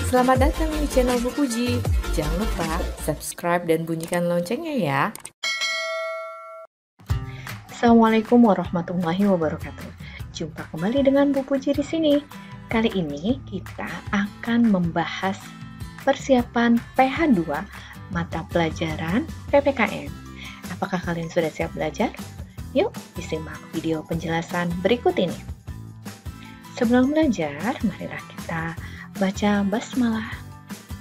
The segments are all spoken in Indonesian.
Selamat datang di channel Bu Puji. Jangan lupa subscribe dan bunyikan loncengnya ya. Assalamualaikum warahmatullahi wabarakatuh. Jumpa kembali dengan Bu Puji di sini. Kali ini kita akan membahas persiapan PH2 mata pelajaran PPKN. Apakah kalian sudah siap belajar? Yuk disimak video penjelasan berikut ini. Sebelum belajar, marilah kita baca basmalah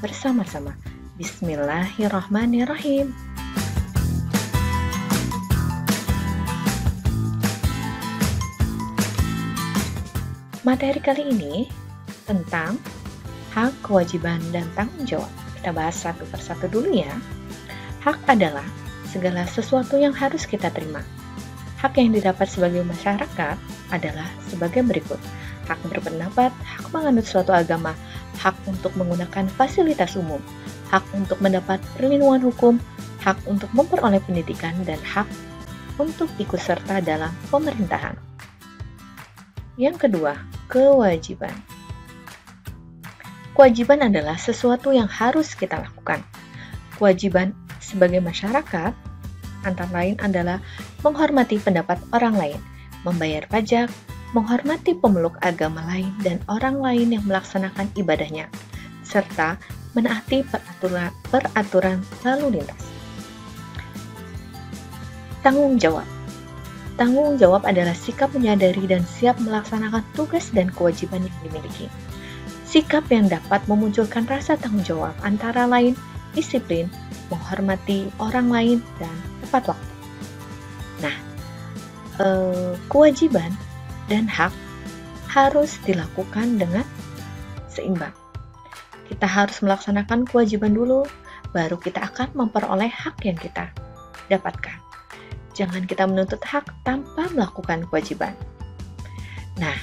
bersama-sama. Bismillahirrahmanirrahim. Materi kali ini tentang hak, kewajiban, dan tanggung jawab. Kita bahas satu persatu dulu ya. Hak adalah segala sesuatu yang harus kita terima. Hak yang didapat sebagai masyarakat adalah sebagai berikut. Hak berpendapat, hak menganut suatu agama, hak untuk menggunakan fasilitas umum, hak untuk mendapat perlindungan hukum, hak untuk memperoleh pendidikan, dan hak untuk ikut serta dalam pemerintahan. Yang kedua, kewajiban. Kewajiban adalah sesuatu yang harus kita lakukan. Kewajiban sebagai masyarakat antara lain adalah menghormati pendapat orang lain, membayar pajak, menghormati pemeluk agama lain dan orang lain yang melaksanakan ibadahnya, serta menaati peraturan lalu lintas. Tanggung jawab. Tanggung jawab adalah sikap menyadari dan siap melaksanakan tugas dan kewajiban yang dimiliki. Sikap yang dapat memunculkan rasa tanggung jawab antara lain disiplin, menghormati orang lain, dan tepat waktu. Nah, kewajiban dan hak harus dilakukan dengan seimbang. Kita harus melaksanakan kewajiban dulu, baru kita akan memperoleh hak yang kita dapatkan. Jangan kita menuntut hak tanpa melakukan kewajiban. Nah,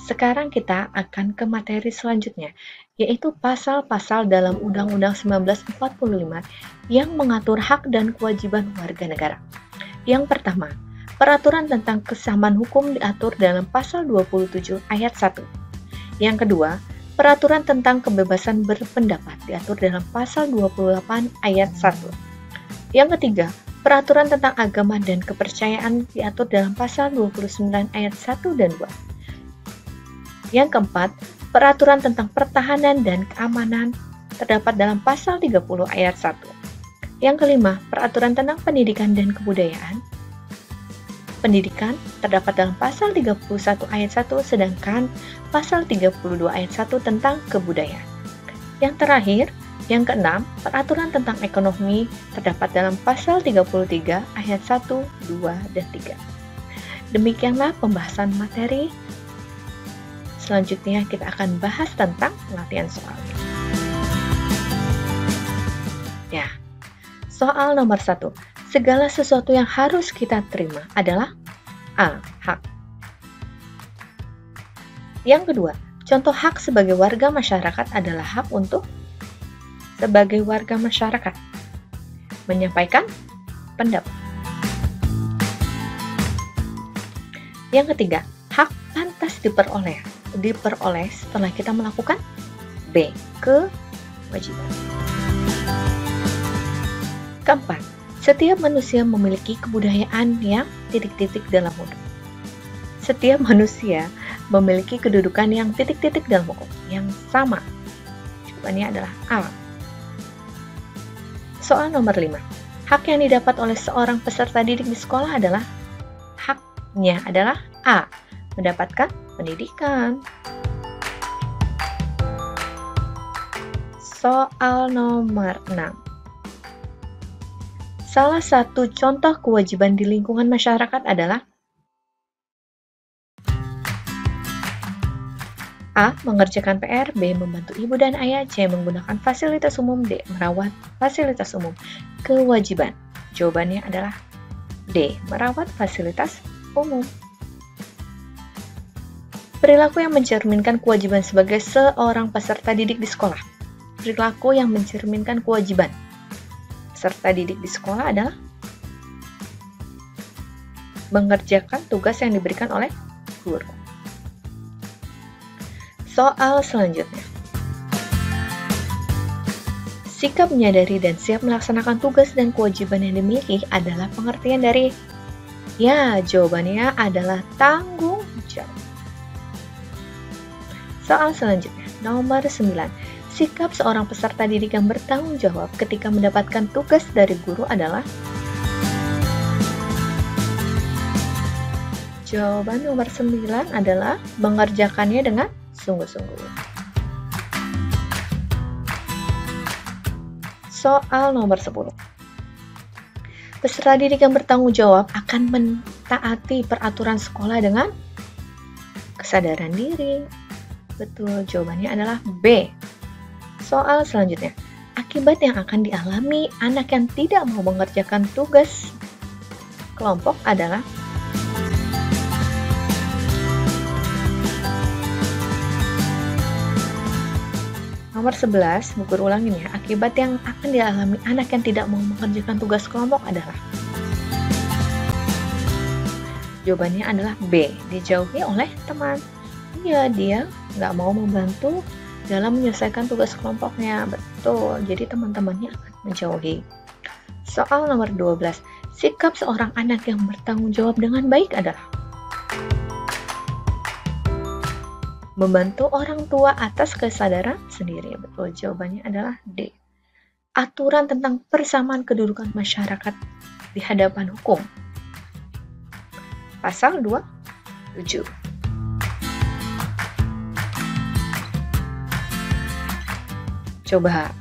sekarang kita akan ke materi selanjutnya, yaitu pasal-pasal dalam Undang-Undang 1945 yang mengatur hak dan kewajiban warga negara. Yang pertama, peraturan tentang kesamaan hukum diatur dalam pasal 27 ayat 1. Yang kedua, peraturan tentang kebebasan berpendapat diatur dalam pasal 28 ayat 1. Yang ketiga, peraturan tentang agama dan kepercayaan diatur dalam pasal 29 ayat 1 dan 2. Yang keempat, peraturan tentang pertahanan dan keamanan terdapat dalam pasal 30 ayat 1. Yang kelima, peraturan tentang pendidikan dan kebudayaan pendidikan terdapat dalam pasal 31 ayat 1, sedangkan pasal 32 ayat 1 tentang kebudayaan. Yang terakhir, yang keenam, peraturan tentang ekonomi terdapat dalam pasal 33 ayat 1, 2, dan 3. Demikianlah pembahasan materi. Selanjutnya kita akan bahas tentang latihan soal. Ya, soal nomor 1. Segala sesuatu yang harus kita terima adalah A. Hak. Yang kedua, contoh hak sebagai warga masyarakat adalah hak untuk sebagai warga masyarakat menyampaikan pendapat. Yang ketiga, hak pantas diperoleh setelah kita melakukan B. Kewajiban. Keempat, setiap manusia memiliki kebudayaan yang titik-titik dalam hukum. Setiap manusia memiliki kedudukan yang titik-titik dalam hukum yang sama. Jawabannya adalah A. Soal nomor 5. Hak yang didapat oleh seorang peserta didik di sekolah adalah haknya adalah A. Mendapatkan pendidikan. Soal nomor 6. Salah satu contoh kewajiban di lingkungan masyarakat adalah A. Mengerjakan PR, B. Membantu ibu dan ayah, C. Menggunakan fasilitas umum, D. Merawat fasilitas umum. Kewajiban. Jawabannya adalah D. Merawat fasilitas umum. Perilaku yang mencerminkan kewajiban sebagai seorang peserta didik di sekolah. Perilaku yang mencerminkan kewajiban peserta didik di sekolah adalah mengerjakan tugas yang diberikan oleh guru. Soal selanjutnya. Sikap menyadari dan siap melaksanakan tugas dan kewajiban yang dimiliki adalah pengertian dari ya, jawabannya adalah tanggung jawab. Soal selanjutnya, nomor 9. Sikap seorang peserta didik yang bertanggung jawab ketika mendapatkan tugas dari guru adalah jawaban nomor 9 adalah mengerjakannya dengan sungguh-sungguh. Soal nomor 10. Peserta didik yang bertanggung jawab akan mentaati peraturan sekolah dengan kesadaran diri. Betul, jawabannya adalah B. Soal selanjutnya. Akibat yang akan dialami anak yang tidak mau mengerjakan tugas kelompok adalah nomor 11, buku ulangin ya. Akibat yang akan dialami anak yang tidak mau mengerjakan tugas kelompok adalah jawabannya adalah B. Dijauhi oleh teman. Iya, dia nggak mau membantu dalam menyelesaikan tugas kelompoknya. Betul, jadi teman-temannya akan menjauhi. Soal nomor 12. Sikap seorang anak yang bertanggung jawab dengan baik adalah membantu orang tua atas kesadaran sendiri. Betul, jawabannya adalah D. Aturan tentang persamaan kedudukan masyarakat di hadapan hukum. Pasal 27. Coba,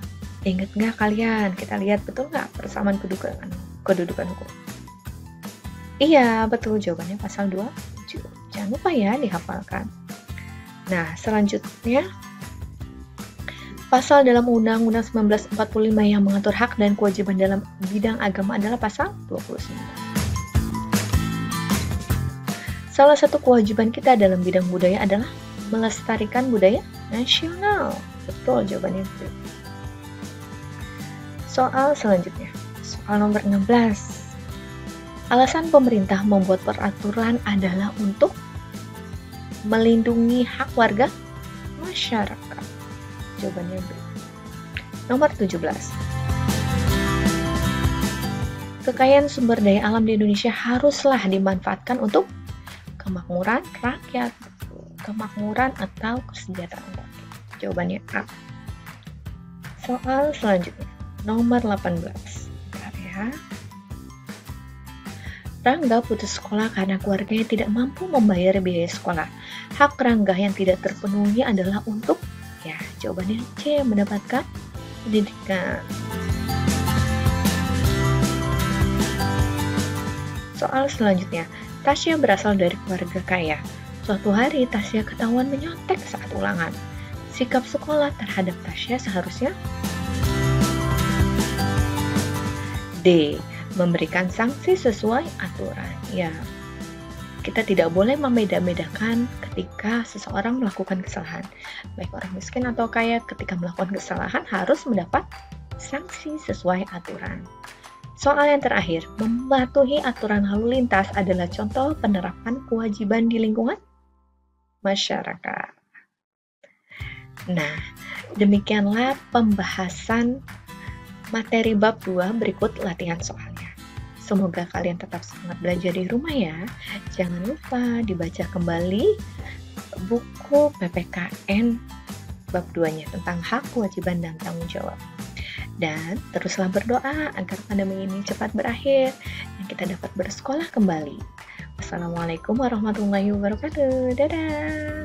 ingat nggak kalian? Kita lihat betul nggak persamaan kedudukan hukum? Iya, betul, jawabannya pasal 27. Jangan lupa ya dihafalkan. Nah, selanjutnya, pasal dalam Undang-Undang 1945 yang mengatur hak dan kewajiban dalam bidang agama adalah pasal 29. Salah satu kewajiban kita dalam bidang budaya adalah melestarikan budaya nasional. Betul, jawabannya itu. Soal selanjutnya, soal nomor 16. Alasan pemerintah membuat peraturan adalah untuk melindungi hak warga masyarakat. Jawabannya B. Nomor 17. Kekayaan sumber daya alam di Indonesia haruslah dimanfaatkan untuk kemakmuran rakyat. Kemakmuran atau kesejahteraan rakyat. Jawabannya A. Soal selanjutnya, nomor 18. Bentar ya. Rangga putus sekolah karena keluarganya tidak mampu membayar biaya sekolah. Hak Rangga yang tidak terpenuhi adalah untuk, ya, jawabannya C, mendapatkan pendidikan. Soal selanjutnya, Tasya berasal dari keluarga kaya. Suatu hari Tasya ketahuan menyontek saat ulangan. Sikap sekolah terhadap Tasya seharusnya D. Memberikan sanksi sesuai aturan. Ya, kita tidak boleh membeda-bedakan ketika seseorang melakukan kesalahan. Baik orang miskin atau kaya, ketika melakukan kesalahan harus mendapat sanksi sesuai aturan. Soal yang terakhir, mematuhi aturan lalu lintas adalah contoh penerapan kewajiban di lingkungan masyarakat. Nah, demikianlah pembahasan materi bab 2 berikut latihan soalnya. Semoga kalian tetap semangat belajar di rumah ya. Jangan lupa dibaca kembali buku PPKN bab 2-nya tentang hak, kewajiban, dan tanggung jawab. Dan teruslah berdoa agar pandemi ini cepat berakhir dan kita dapat bersekolah kembali. Wassalamualaikum warahmatullahi wabarakatuh. Dadah.